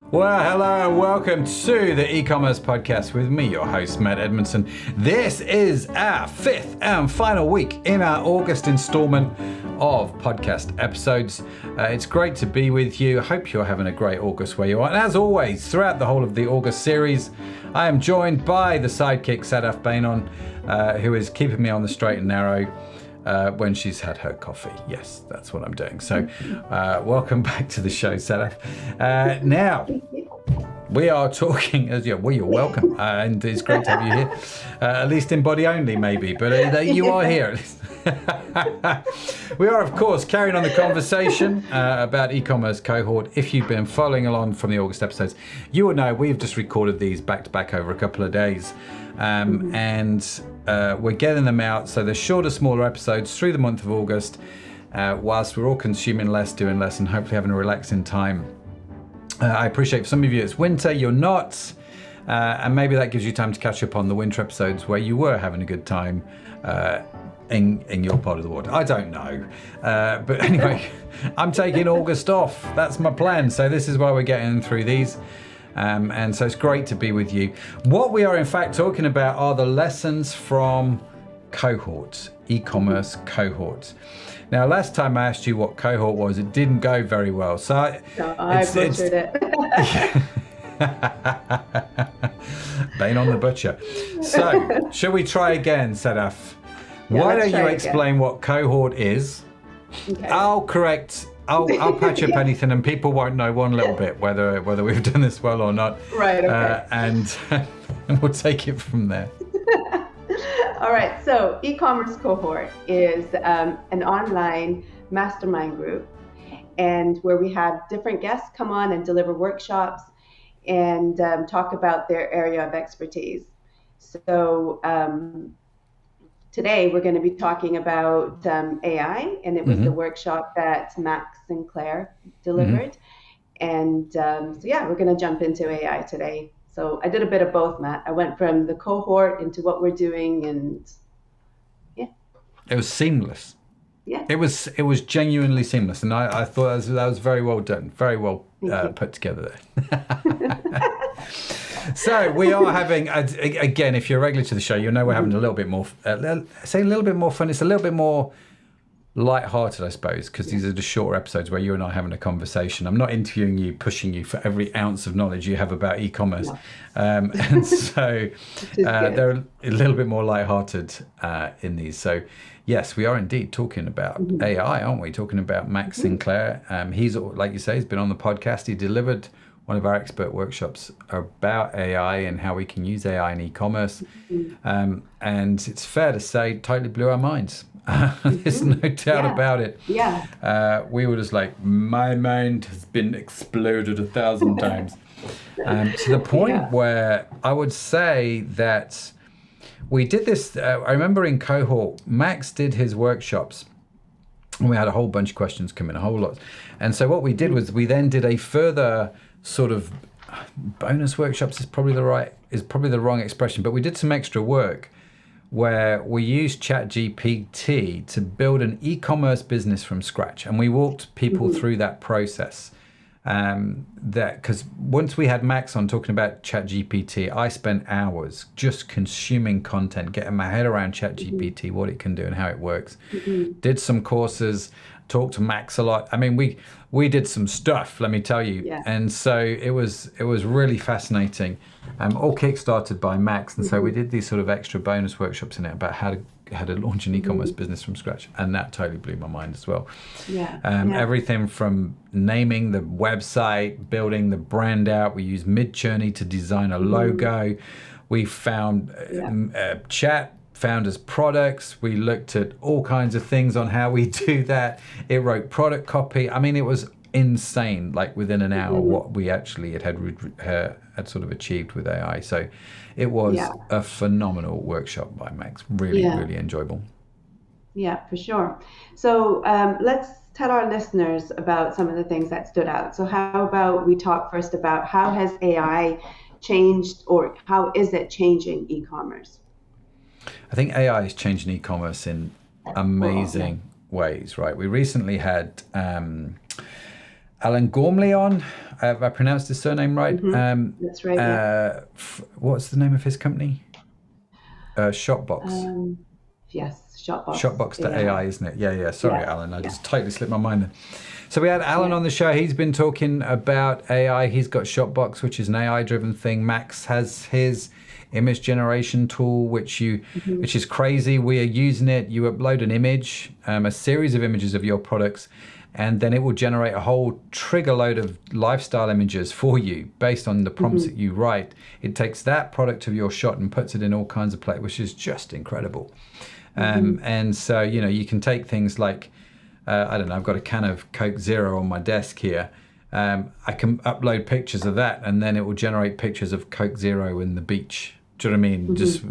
Well, hello and welcome to the e-commerce podcast with me, your host, Matt Edmondson. This is our fifth and final week in our August installment of podcast episodes. It's great to be with you. I hope you're having a great August where you are. And as always, throughout the whole of the August series, I am joined by the sidekick, Sadaf Bainon, who is keeping me on the straight and narrow when she's had her coffee. Yes, that's what I'm doing. So welcome back to the show, Sadaf. Now, we are talking, well, you're welcome, and it's great to have you here, at least in body only maybe, but you are here. We are, of course, carrying on the conversation about e-commerce cohort. If you've been following along from the August episodes, you will know we've just recorded these back to back over a couple of days. And we're getting them out, so they're shorter, smaller episodes through the month of August, whilst we're all consuming less, doing less, and hopefully having a relaxing time. I appreciate for some of you it's winter, you're not, and maybe that gives you time to catch up on the winter episodes where you were having a good time in your part of the world. I don't know, but anyway, I'm taking August off. That's my plan, so this is why we're getting through these. And so it's great to be with you. What we are in fact talking about are the lessons from cohorts, e-commerce cohorts. Now, last time I asked you what cohort was, it didn't go very well. So I butchered it. Bane on the butcher. So, shall we try again, Sadaf? Yeah, why don't you explain what cohort is? Okay. I'll patch up anything, and people won't know one little bit whether we've done this well or not. Right. Okay. And we'll take it from there. All right. So, e-commerce cohort is an online mastermind group, and where we have different guests come on and deliver workshops and talk about their area of expertise. So. Today, we're going to be talking about AI, and it was the workshop that Max Sinclair delivered. And we're going to jump into AI today. So I did a bit of both, Matt. I went from the cohort into what we're doing, and it was seamless. Yeah, it was genuinely seamless, and I thought that was very well done, very well put together there. So we are having, again, if you're regular to the show, you'll know we're having a little bit more, say a little bit more fun. It's a little bit more light-hearted, I suppose, because these are the shorter episodes where you and I are having a conversation. I'm not interviewing you, pushing you for every ounce of knowledge you have about e-commerce. No. And so they're a little bit more light-hearted in these. So yes, we are indeed talking about AI, aren't we? Talking about Max Sinclair. He's, like you say, he's been on the podcast. He delivered one of our expert workshops about AI and how we can use AI in e-commerce. And it's fair to say, totally blew our minds. There's no doubt about it. Yeah. We were just like, my mind has been exploded 1,000 times. To the point where I would say that we did this, I remember in cohort, Max did his workshops, and we had a whole bunch of questions come in, a whole lot. And so what we did was we then did a further sort of bonus workshops is probably the wrong expression, but we did some extra work where we used ChatGPT to build an e-commerce business from scratch, and we walked people through that process. Because once we had Max on talking about ChatGPT, I spent hours just consuming content, getting my head around ChatGPT, what it can do and how it works. Did some courses, talked to Max a lot. I mean, we did some stuff, let me tell you. Yeah. And so it was really fascinating. All kickstarted by Max, and so we did these sort of extra bonus workshops in it about how to launch an e-commerce business from scratch, and that totally blew my mind as well. Everything from naming the website, building the brand out. We used Midjourney to design a logo. We found chat founders products. We looked at all kinds of things on how we do that. It wrote product copy. I mean, it was insane, like within an hour, what we actually had sort of achieved with AI. So it was a phenomenal workshop by Max. Really enjoyable. Yeah, for sure. So let's tell our listeners about some of the things that stood out. So how about we talk first about how has AI changed, or how is it changing e-commerce? I think AI is changing e-commerce in amazing ways, right? We recently had Alan Gormley. Have I pronounced his surname right? That's right. Yeah. What's the name of his company? Shopbox. Yes, Shopbox. Shopbox.ai, isn't it? Yeah. Sorry, Alan. I just totally slipped my mind then. So we had Alan on the show. He's been talking about AI. He's got Shopbox, which is an AI-driven thing. Max has his image generation tool, which is crazy. We are using it. You upload an image, a series of images of your products, and then it will generate a whole trigger load of lifestyle images for you based on the prompts that you write. It takes that product of your shot and puts it in all kinds of places, which is just incredible. And so, you can take things like, I don't know, I've got a can of Coke Zero on my desk here. I can upload pictures of that, and then it will generate pictures of Coke Zero in the beach. Do you know what I mean? Just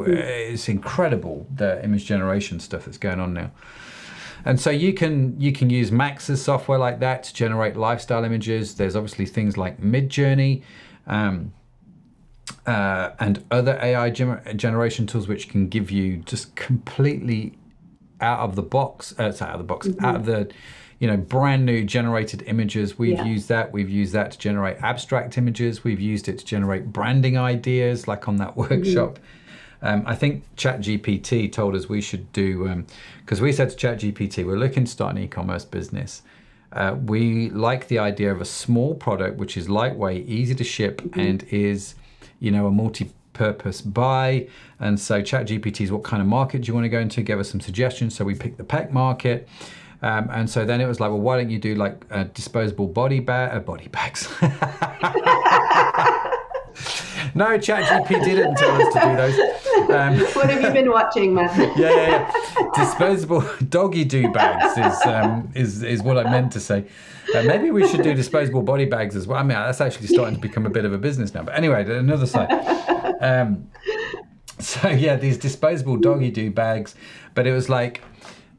it's incredible, the image generation stuff that's going on now. And so you can use Max's software like that to generate lifestyle images. There's obviously things like Midjourney and other AI generation tools which can give you just completely out of the brand new generated images. We've used that. We've used that to generate abstract images. We've used it to generate branding ideas, like on that workshop. I think ChatGPT told us we should do, because we said to ChatGPT, we're looking to start an e-commerce business. We like the idea of a small product, which is lightweight, easy to ship, and is, a multi-purpose buy. And so ChatGPT is, what kind of market do you want to go into? Give us some suggestions. So we picked the pet market. And so then it was like, well, why don't you do like disposable body bags? No, ChatGPT didn't tell us to do those. What have you been watching, Matt? Yeah. Disposable doggy do bags is what I meant to say. Maybe we should do disposable body bags as well. I mean, that's actually starting to become a bit of a business now. But anyway, another side. These disposable doggy do bags. But it was like,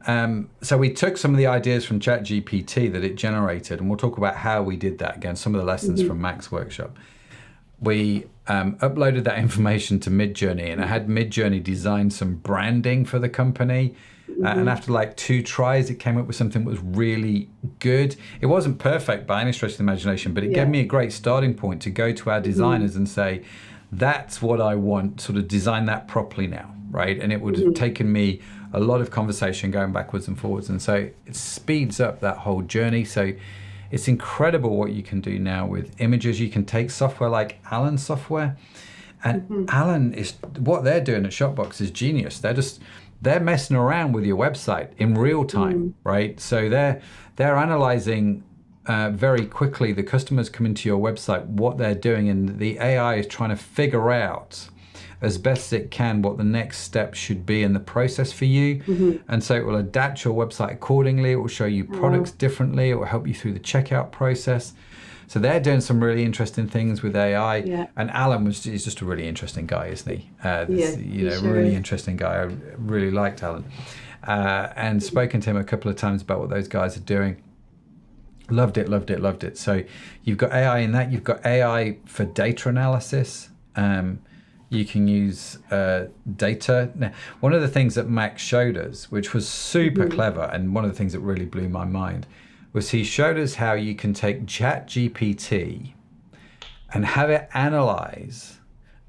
so we took some of the ideas from ChatGPT that it generated, and we'll talk about how we did that again, some of the lessons from Mac's workshop. We uploaded that information to Midjourney, and I had Midjourney design some branding for the company. And after like 2 tries, it came up with something that was really good. It wasn't perfect by any stretch of the imagination, but it gave me a great starting point to go to our designers and say, that's what I want, sort of design that properly now, right? And it would have taken me a lot of conversation going backwards and forwards. And so it speeds up that whole journey. So it's incredible what you can do now with images. You can take software like Alan software, and Alan is, what they're doing at Shopbox is genius. They're messing around with your website in real time, right? So they're analyzing very quickly the customers coming to your website, what they're doing, and the AI is trying to figure out as best it can what the next step should be in the process for you. And so it will adapt your website accordingly. It will show you products differently. It will help you through the checkout process. So they're doing some really interesting things with AI. And Alan is just a really interesting guy, isn't he? Really interesting guy. I really liked Alan. And spoken to him a couple of times about what those guys are doing. Loved it. So you've got AI in that. You've got AI for data analysis. You can use data. Now, one of the things that Max showed us, which was super clever, and one of the things that really blew my mind, was he showed us how you can take ChatGPT and have it analyze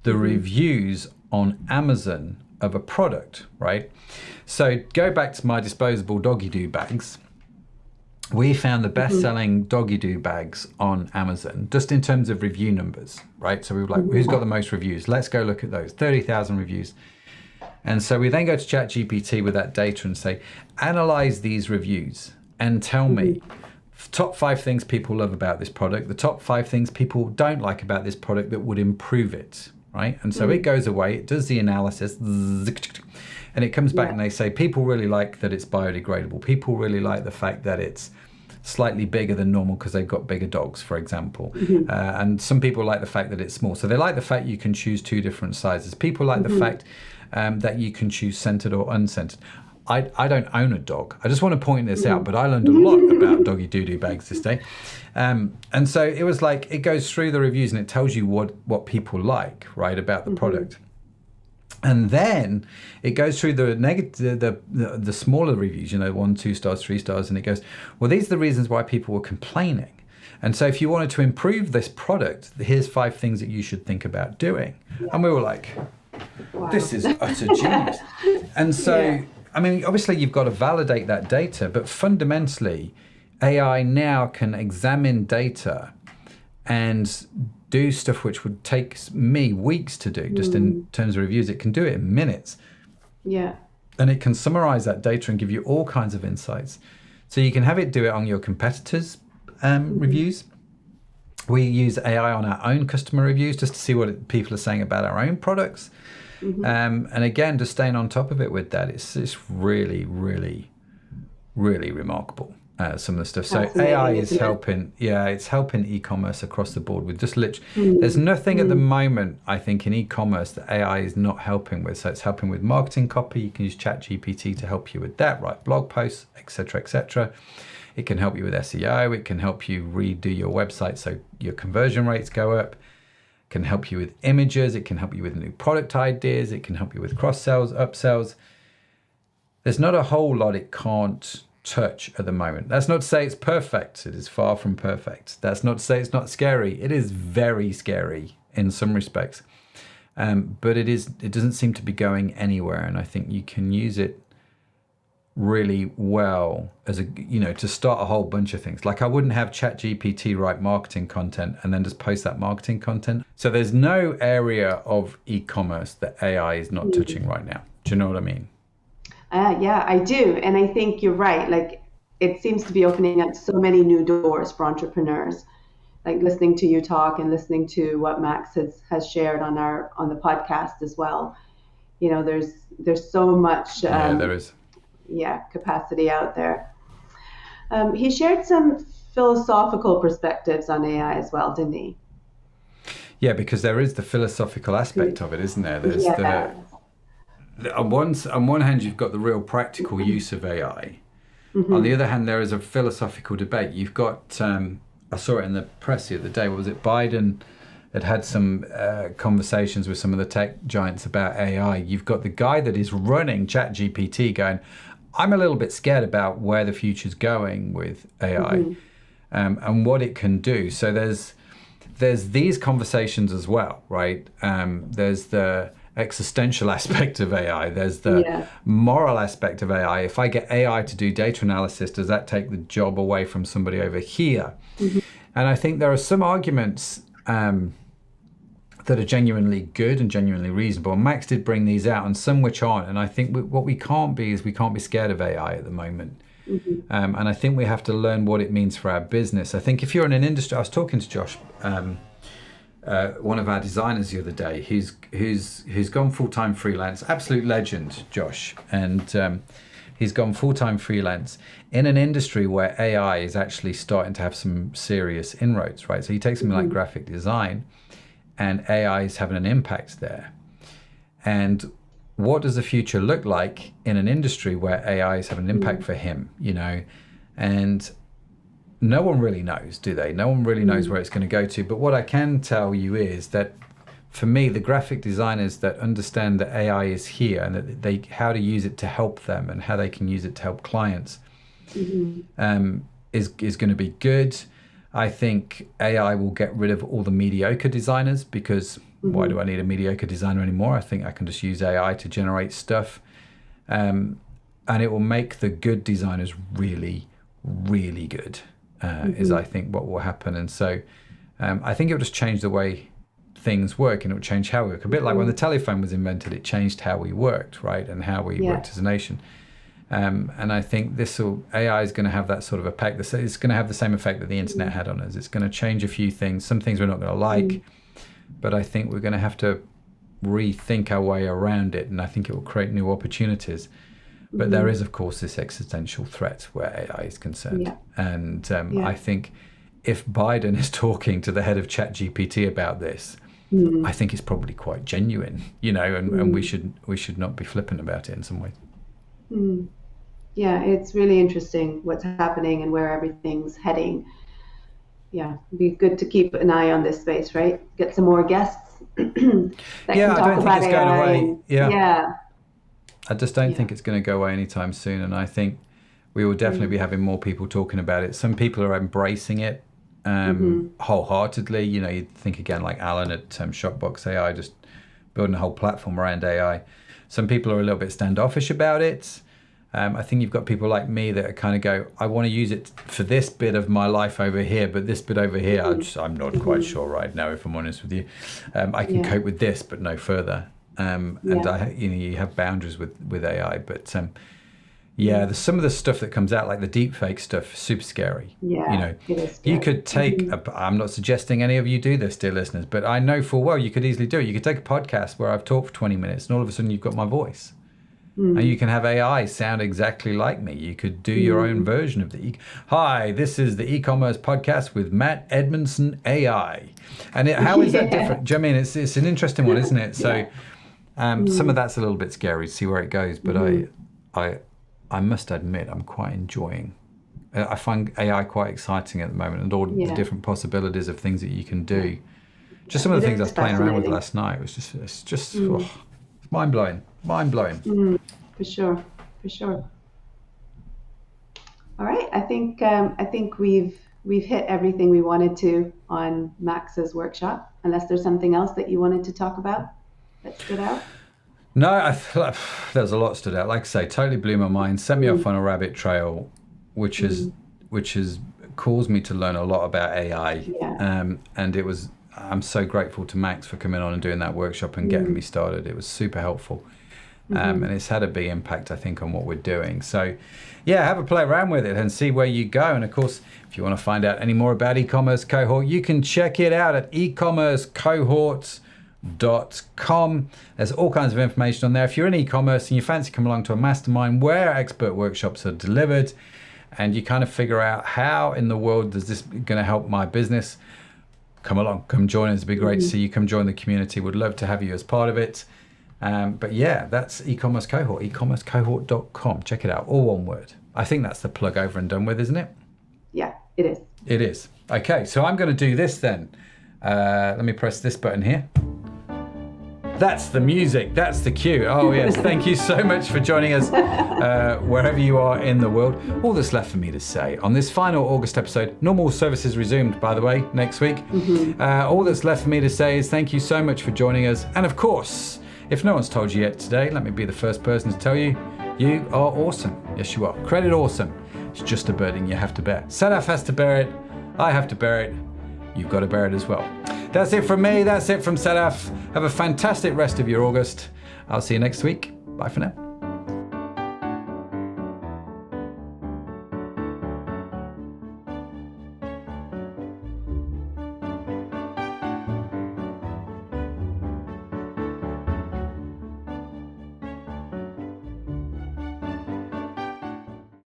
the reviews on Amazon of a product, right? So go back to my disposable doggy do bags. We found the best-selling doggy do bags on Amazon, just in terms of review numbers, right? So we were like, who's got the most reviews? Let's go look at those, 30,000 reviews. And so we then go to ChatGPT with that data and say, analyze these reviews and tell me top 5 things people love about this product, the top 5 things people don't like about this product that would improve it, right? And so it goes away, it does the analysis, and it comes back and they say, people really like that it's biodegradable. People really like the fact that it's slightly bigger than normal because they've got bigger dogs, for example. And some people like the fact that it's small. So they like the fact you can choose 2 different sizes. People like the fact that you can choose scented or unscented. I don't own a dog. I just want to point this out, but I learned a lot about doggy doo-doo bags this day. And so it was like, it goes through the reviews and it tells you what people like, right, about the product. And then it goes through the negative, the smaller reviews, 1, 2 stars, 3 stars, and it goes, well, these are the reasons why people were complaining. And so if you wanted to improve this product, here's 5 things that you should think about doing. Yeah. And we were like, wow. This is utter genius. And so, I mean, obviously you've got to validate that data, but fundamentally, AI now can examine data and do stuff which would take me weeks to do, just in terms of reviews. It can do it in minutes. Yeah. And it can summarize that data and give you all kinds of insights. So you can have it do it on your competitors' reviews. We use AI on our own customer reviews just to see what people are saying about our own products. And again, just staying on top of it with that, it's really, really, really remarkable. Some of the stuff. So AI is helping, it's helping e-commerce across the board with just literally, there's nothing at the moment, I think, in e-commerce that AI is not helping with. So it's helping with marketing copy. You can use ChatGPT to help you with that, write blog posts, etc., etc. It can help you with SEO. It can help you redo your website so your conversion rates go up. It can help you with images. It can help you with new product ideas. It can help you with cross-sells, upsells. There's not a whole lot it can't touch at the moment. That's not to say it's perfect. It is far from perfect. That's not to say it's not scary. It is very scary in some respects. But it doesn't seem to be going anywhere. And I think you can use it really well as to start a whole bunch of things. Like I wouldn't have ChatGPT write marketing content and then just post that marketing content. So there's no area of e-commerce that AI is not touching right now. Do you know what I mean? Yeah, I do. And I think you're right. Like it seems to be opening up so many new doors for entrepreneurs. Like listening to you talk and listening to what Max has shared on the podcast as well. You know, there's so much there is. Capacity out there. He shared some philosophical perspectives on AI as well, didn't he? Yeah, because there is the philosophical aspect of it, isn't there? There's on one hand, you've got the real practical use of AI. On the other hand, there is a philosophical debate. You've got, I saw it in the press the other day, what was it? Biden had some conversations with some of the tech giants about AI. You've got the guy that is running ChatGPT going, I'm a little bit scared about where the future's going with AI and what it can do. So there's these conversations as well, right? There's the existential aspect of AI. There's the moral aspect of AI. If I get AI to do data analysis, does that take the job away from somebody over here? And I think there are some arguments that are genuinely good and genuinely reasonable. And Max did bring these out, and some which aren't. And I think what we can't be is we can't be scared of AI at the moment. And I think we have to learn what it means for our business. I think if you're in an industry, I was talking to Josh, one of our designers the other day, who's gone full-time freelance, absolute legend, Josh. And he's gone full-time freelance in an industry where AI is actually starting to have some serious inroads, right? So he takes something like graphic design, and AI is having an impact there. And what does the future look like in an industry where AI is having an impact for him, And no one really knows, do they? No one really knows where it's going to go to. But what I can tell you is that for me, the graphic designers that understand that AI is here and that how to use it to help them and how they can use it to help clients is going to be good. I think AI will get rid of all the mediocre designers because why do I need a mediocre designer anymore? I think I can just use AI to generate stuff. And it will make the good designers really, really good, is I think what will happen. And so I think it will just change the way things work, and it will change how we work. A bit like when the telephone was invented, it changed how we worked, right? And how we worked as a nation. And I think AI is going to have that sort of effect. It's going to have the same effect that the internet had on us. It's going to change a few things. Some things we're not going to like, but I think we're going to have to rethink our way around it. And I think it will create new opportunities. But there is, of course, this existential threat where AI is concerned. And I think if Biden is talking to the head of ChatGPT about this, I think it's probably quite genuine, and we should not be flippant about it in some ways. Yeah, it's really interesting what's happening and where everything's heading. Yeah, it'd be good to keep an eye on this space, right? Get some more guests that can talk about AI. Going away. I just don't think it's going to go away anytime soon. And I think we will definitely be having more people talking about it. Some people are embracing it wholeheartedly. You know, you think again like Alan at Shopbox AI, just building a whole platform around AI. Some people are a little bit standoffish about it. I think you've got people like me that kind of go, I want to use it for this bit of my life over here, but this bit over here, I'm not quite sure right now, if I'm honest with you. I can cope with this, but no further. And you have boundaries with AI, but there's some of the stuff that comes out, like the deep fake stuff, super scary. Yeah, you know, it is you could take, I'm not suggesting any of you do this, dear listeners, but I know full well you could easily do it. You could take a podcast where I've talked for 20 minutes and all of a sudden you've got my voice. And you can have AI sound exactly like me. You could do your own version of hi, this is the e-commerce podcast with Matt Edmondson AI. And how is that different? Do you know what I mean? It's an interesting one, isn't it? So some of that's a little bit scary to see where it goes, but I must admit I'm quite enjoying. I find AI quite exciting at the moment, and all the different possibilities of things that you can do. Just some of the things I was playing around with last night. It's just mind blowing. For sure. All right, I think we've hit everything we wanted to on Max's workshop. Unless there's something else that you wanted to talk about that stood out. No, I feel like there's a lot stood out. Like I say, totally blew my mind. Sent me off on a rabbit trail, which has caused me to learn a lot about AI. And I'm so grateful to Max for coming on and doing that workshop and getting me started. It was super helpful. And it's had a big impact, I think, on what we're doing. So, have a play around with it and see where you go. And of course, if you want to find out any more about e-commerce cohort, you can check it out at ecommercecohorts.com. There's all kinds of information on there. If you're in e-commerce and you fancy come along to a mastermind where expert workshops are delivered, and you kind of figure out how in the world is this going to help my business, come along, come join us. It'd be great to see you. Come join the community. Would love to have you as part of it. But that's e-commerce cohort, ecommercecohort.com. Check it out, all one word. I think that's the plug over and done with, isn't it? Yeah, it is. It is. Okay, so I'm going to do this then. Let me press this button here. That's the music. That's the cue. Oh, yes. Thank you so much for joining us wherever you are in the world. All that's left for me to say on this final August episode, normal services resumed, by the way, next week. All that's left for me to say is thank you so much for joining us. And of course, if no one's told you yet today, let me be the first person to tell you, you are awesome. Yes, you are. Credit awesome. It's just a burden you have to bear. Sadaf has to bear it. I have to bear it. You've got to bear it as well. That's it from me. That's it from Sadaf. Have a fantastic rest of your August. I'll see you next week. Bye for now.